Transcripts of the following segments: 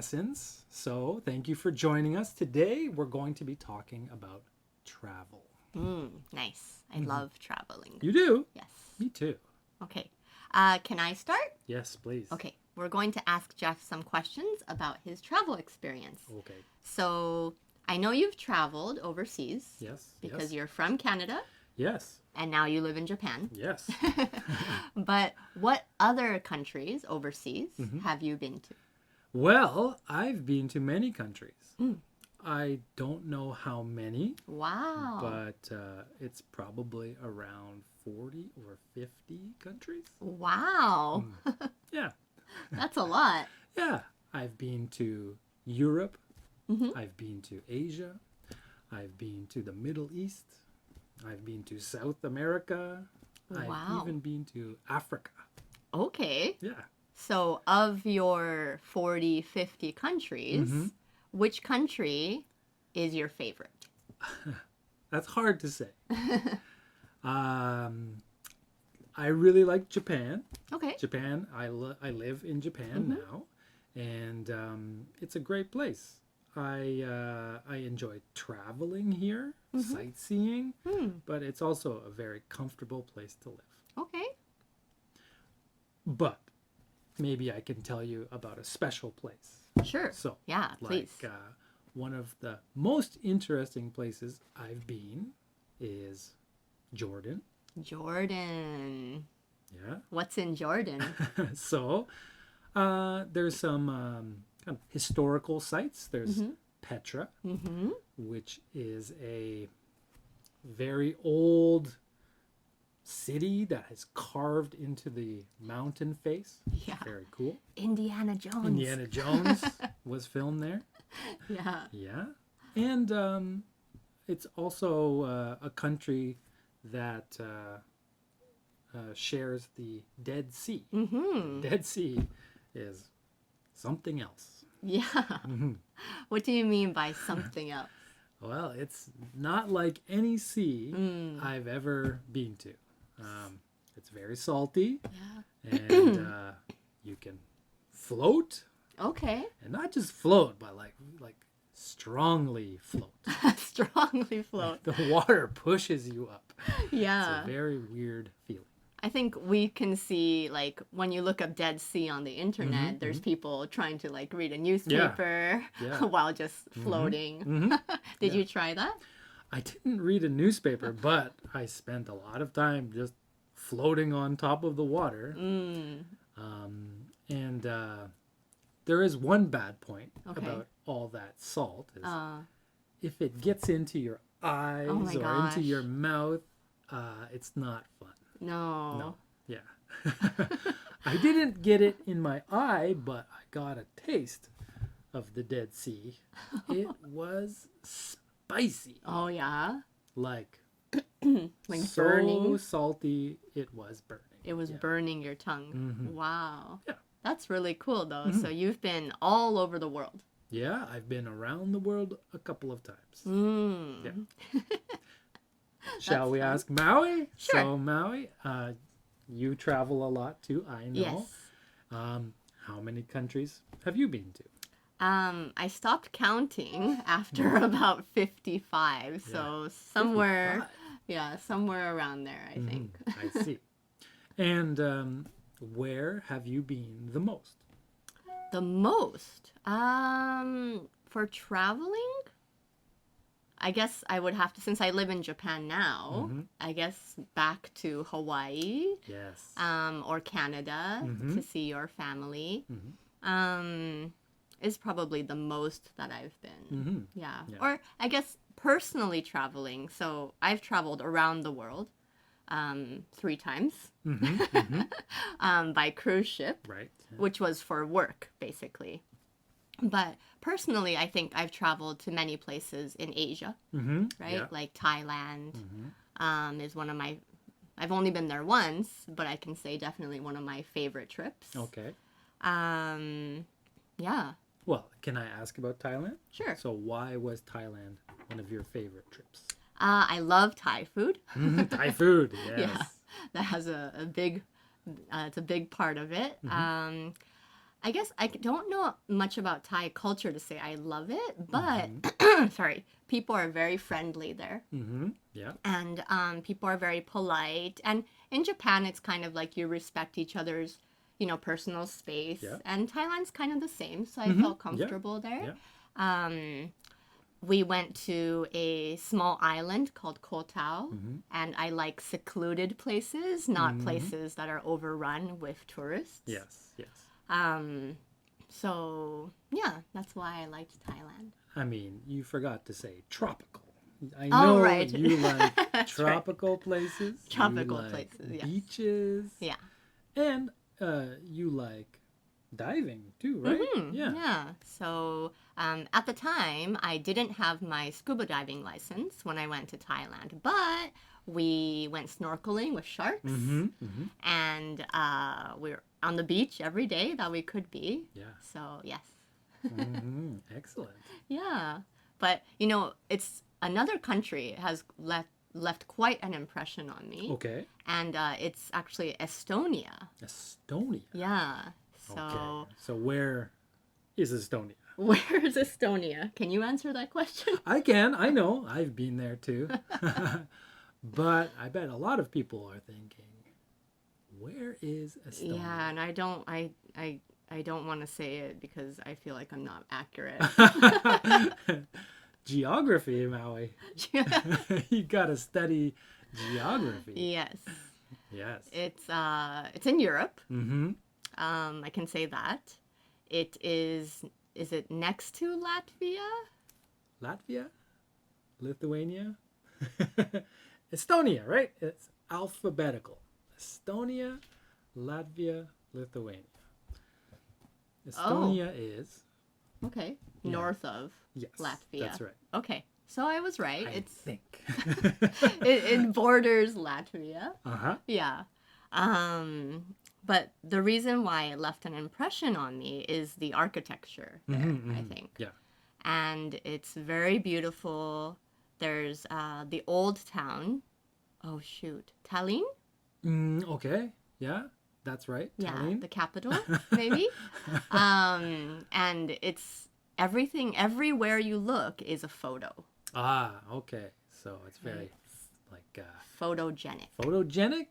lessons. So thank you for joining us. Today we're going to be talking about travel. Nice. I love traveling. You do? Yes. Me too. Okay. Can I start? Yes, please. Okay. We're going to ask Jeff some questions about his travel experience. Okay. So I know you've traveled overseas. Yes. Because you're from Canada. Yes. And now you live in Japan. Yes. But what other countries overseas have you been to? Well, I've been to many countries. I don't know how many. Wow. But it's probably around 40 or 50 countries. Wow. Yeah. That's a lot. Yeah. I've been to Europe. I've been to Asia. I've been to the Middle East. I've been to South America. Wow. I've even been to Africa. Okay. Yeah. So of your 40, 50 countries, which country is your favorite? That's hard to say. I really like Japan. Okay. Japan, I live in Japan now, and it's a great place. I enjoy traveling here, sightseeing, but it's also a very comfortable place to live. Okay. But maybe I can tell you about a special place. Sure. So, yeah, please. Like one of the most interesting places I've been is Jordan. Jordan. Yeah. What's in Jordan? So, there's some kind of historical sites. There's Petra, which is a very old city that is carved into the mountain face. Yeah. Very cool. Indiana Jones. Indiana Jones was filmed there. Yeah. Yeah. And it's also a country that shares the Dead Sea. Dead Sea is something else. Yeah. What do you mean by something else? Well, it's not like any sea I've ever been to. It's very salty. Yeah. And you can float. Okay. And not just float, but like strongly float. Strongly float. The water pushes you up. Yeah. It's a very weird feeling. I think we can see, like, when you look up Dead Sea on the internet, there's people trying to, like, read a newspaper while just floating. Did you try that? I didn't read a newspaper, but I spent a lot of time just floating on top of the water. And there is one bad point about all that salt. Is if it gets into your eyes or into your mouth, it's not fun. No. Yeah. I didn't get it in my eye, but I got a taste of the Dead Sea. It was spicy. Oh, yeah? Like so burning? Salty, it was burning. It was burning your tongue. Wow. Yeah. That's really cool, though. So you've been all over the world. Yeah, I've been around the world a couple of times. Yeah. Shall we ask Maui? Sure. So, Maui, you travel a lot too, I know. Yes. How many countries have you been to? I stopped counting after about 55. So somewhere, 55. Somewhere around there, I think. I see. And where have you been the most? The most? For traveling? I guess I would have to, since I live in Japan now, I guess back to Hawaii. Yes. Or Canada to see your family. Is probably the most that I've been. Yeah. Or I guess personally traveling. So I've traveled around the world 3 times by cruise ship, Right. which was for work, basically. But personally, I think I've traveled to many places in Asia, right? Yeah. Like Thailand is one of my... I've only been there once, but I can say definitely one of my favorite trips. Okay. Yeah. Well, can I ask about Thailand? Sure. So why was Thailand one of your favorite trips? I love Thai food. Thai food, yes. Yeah, that has a big, it's a big part of it. I guess I don't know much about Thai culture to say I love it, but sorry, people are very friendly there. Yeah. And people are very polite. And in Japan, it's kind of like you respect each other's, personal space. Yeah. And Thailand's kind of the same, so I felt comfortable there. Yeah. We went to a small island called Koh Tao, and I like secluded places, not places that are overrun with tourists. Yes. Yes. So yeah, that's why I liked Thailand. I mean, you forgot to say tropical. I Oh, know right. you like That's tropical places. Tropical you like places, yes. beaches. Yeah. And you like diving too, right? Yeah. So at the time, I didn't have my scuba diving license when I went to Thailand, but we went snorkeling with sharks, and we were on the beach every day that we could be. Yeah. So yes. Excellent. Yeah. But, it's another country has left quite an impression on me. Okay. And it's actually Estonia. Estonia. Yeah. So Okay. So where is Estonia? where is Estonia? Can you answer that question? I can. I know. I've been there too. But I bet a lot of people are thinking, where is Estonia? Yeah, and I don't want to say it because I feel like I'm not accurate. Geography, Maui. You gotta study geography. Yes. Yes. It's in Europe. I can say that. It is it next to Latvia? Latvia? Lithuania? Estonia, right? It's alphabetical. Estonia, Latvia, Lithuania. Estonia is... Okay. North of Yes, Latvia. that's right. Okay. So I was right. I think. It borders Latvia. Uh-huh. Yeah. But the reason why it left an impression on me is the architecture there, I think. Yeah. And it's very beautiful. There's the old town. Oh, shoot. Tallinn? Okay. Yeah, that's right. Yeah, Tallinn. the capital, maybe. And it's everything, everywhere you look is a photo. Ah, okay. So it's very Photogenic. photogenic.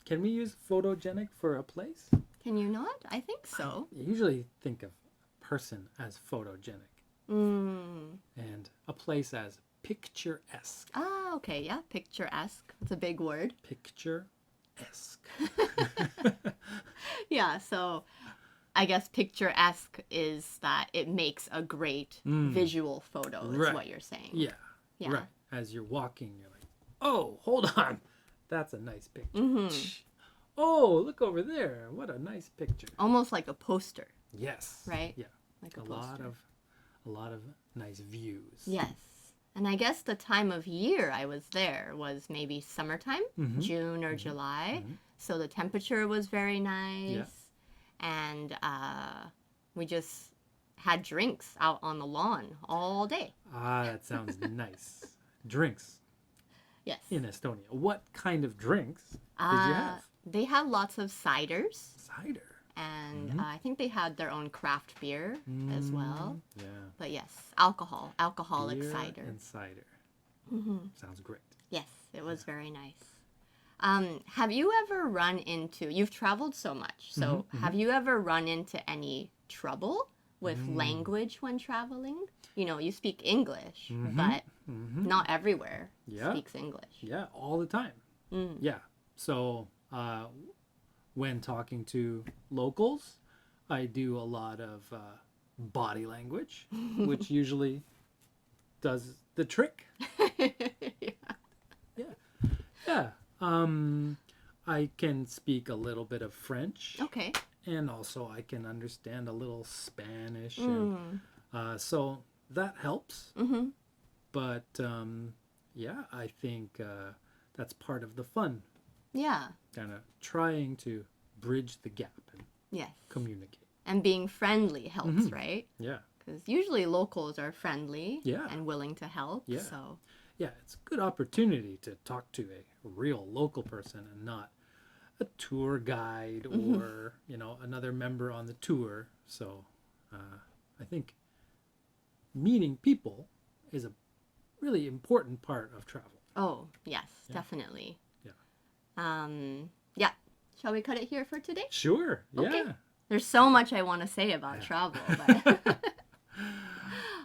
Can we use photogenic for a place? Can you not? I think so. I usually think of a person as photogenic and a place as picturesque. Ah, okay. Yeah, picturesque. It's a big word. Picturesque. Yeah, so I guess picturesque is that it makes a great visual photo, is Right. what you're saying. Yeah. Yeah. Right. As you're walking, you're like, oh, hold on. That's a nice picture. Oh, look over there. What a nice picture. Almost like a poster, Yes. right? Yeah. Like a lot of nice views. Yes. And I guess the time of year I was there was maybe summertime, June or July. So the temperature was very nice. Yeah. And we just had drinks out on the lawn all day. Ah, that sounds nice. Drinks Yes. in Estonia. What kind of drinks did you have? They had lots of ciders. Cider. And I think they had their own craft beer as well. Yeah. But yes, alcoholic Beer cider. and cider. Sounds great. Yes, it was very nice. Have you ever run into, you've traveled so much, so have you ever run into any trouble with language when traveling? You speak English, but not everywhere speaks English. Yeah, all the time. Yeah. So when talking to locals, I do a lot of body language, which usually does the trick. Yeah. I can speak a little bit of French. Okay. And also I can understand a little Spanish. And, so that helps. But yeah, I think that's part of the fun. Yeah. Kind of trying to bridge the gap and Yes. communicate. And being friendly helps, right? Yeah. Because usually locals are friendly Yeah. and willing to help. Yeah. So Yeah, it's a good opportunity to talk to a real local person and not a tour guide or, another member on the tour. So I think meeting people is a really important part of travel. Oh, yes, definitely. Yeah. Yeah. Shall we cut it here for today? Sure. Okay. Yeah. There's so much I want to say about travel. But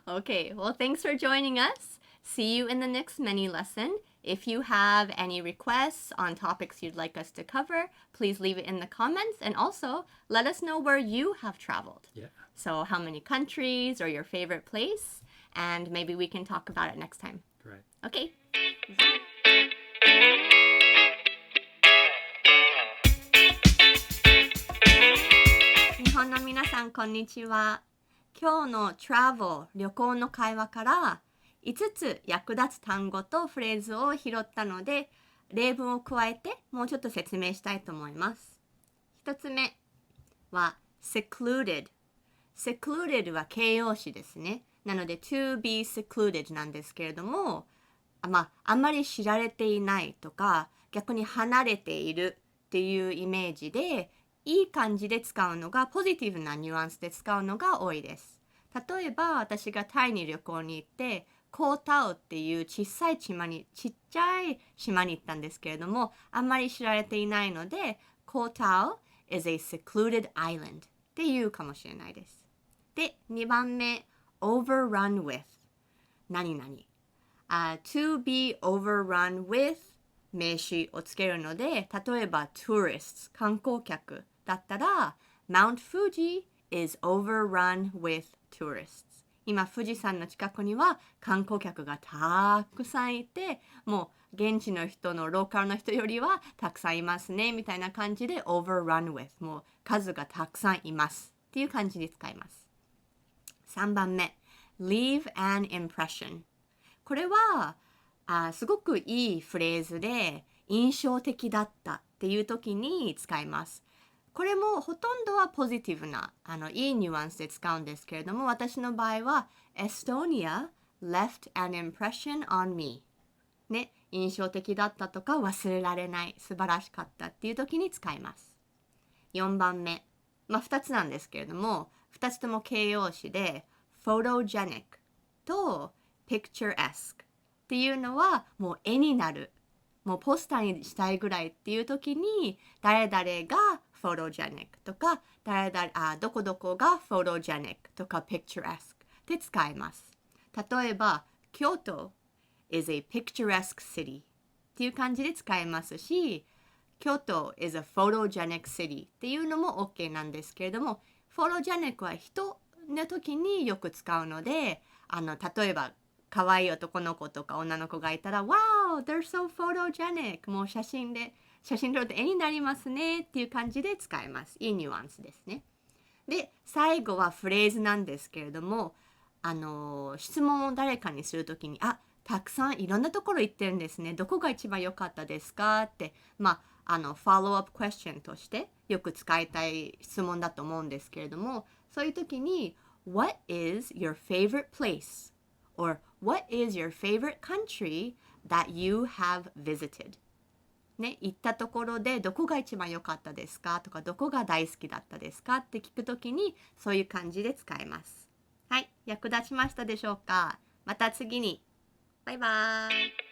okay. Well, thanks for joining us. See you in the next mini lesson. If you have any requests on topics you'd like us to cover, please leave it in the comments. And also, let us know where you have traveled. Yeah. So how many countries or your favorite place. And maybe we can talk about it next time. Right. Okay. 日本の皆さん、こんにちは。今日の travel 旅行の会話から5つ役立つ単語とフレーズを拾ったので、例文を加えてもうちょっと説明したいと思います。1つ目は secluded。secluded は形容詞ですね。なので to be secluded なんですけれども、あんまり知られていないとか、逆に離れているっていうイメージで、いい感じで使うのが、ポジティブなニュアンスで使うのが多いです。例えば、私がタイに旅行に行って、コータウっていうちっちゃい島に行ったんですけれども、あんまり知られていないので、コータウ is a secluded island っていうかもしれないです。で、2番目、overrun with 何々。to be overrun with 名詞をつけるので、例えば tourists 観光客だったら Mount Fuji is overrun with tourists。今富士山の近くには観光客がたくさんいて、もう現地の人のローカルの人よりはたくさんいますねみたいな感じで overrun with もう数がたくさんいますっていう感じで使います。3番目 leave an impression。これはすごくいいフレーズで印象的だったっていう時に使います。これもほとんどはポジティブないいニュアンスで使うんですけれども、私の場合は Estonia left an impression on me ね、印象的だったとか忘れられない、素晴らしかったっていう時に使います。4番目、2つなんですけれども、2つとも形容詞で photogenic と picturesqueっていうのはもう絵になる、もうポスターにしたいぐらいっていう時に誰々が photogenic とかどこどこが photogenic とか picturesque で使います。例えば京都 is a picturesque city っていう感じで使えますし、京都 is a photogenic city っていうのも OK なんですけれども、photogenic は人の時によく使うので、例えば可愛い男の子とか女の子がいたら Wow, they're so photogenic もう写真撮ると絵になりますねっていう感じで使えます。いいニュアンスですね。で、最後はフレーズなんですけれども、質問を誰かにするときにたくさんいろんなところ行ってるんですね。どこが一番良かったですかって、フォローアップクエスチョンとしてよく使いたい質問だと思うんですけれども、そういうときに What is your favorite place? or What is your favorite country that you have visited? ね、行ったところでどこが一番良かったですかとか、どこが大好きだったですかって聞くときにそういう感じで使えます。はい、役立ちましたでしょうか？また次に。バイバーイ。